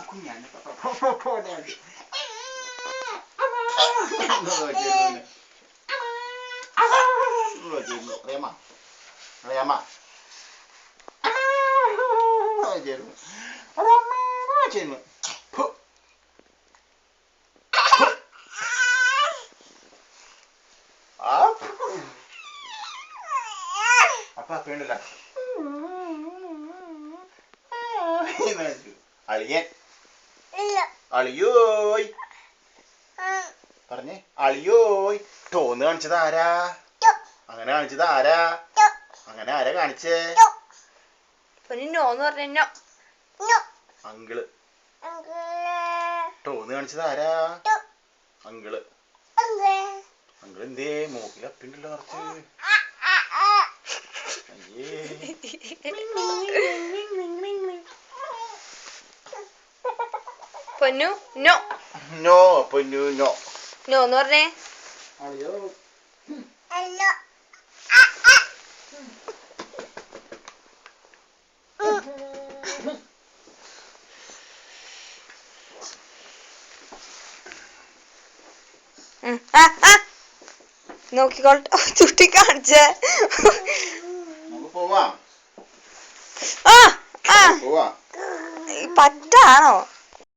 കുഞ്ഞാണ് അറിയാമ ചെയ്യുന്നു അപ്പൊ അപ്പണ്ടല്ല അളിയൻ അളിയോയ് പറഞ്ഞേ അളിയോയ് ടോന്ന് കാണിച്ചത് ആരാ അങ്ങനെ കാണിച്ചത് ആരാ അങ്ങനെ ആരാ കാണിച്ചേ അങ്കിള് ടോന്ന് കാണിച്ചത് ആരാ അങ്കിള് അങ്കിള് എന്തേ മൂക്കിൽ അപ്പിണ്ടല്ലോ നിറച്ച് പൊന്നു നോ നോ പൊന്നു നോ നോ എന്ന് പറഞ്ഞേ അയ്യോ നോക്കിക്കോട്ടെ ചുട്ടി കാണിച്ചേ നമുക്ക് പോവാം പറ്റാണോ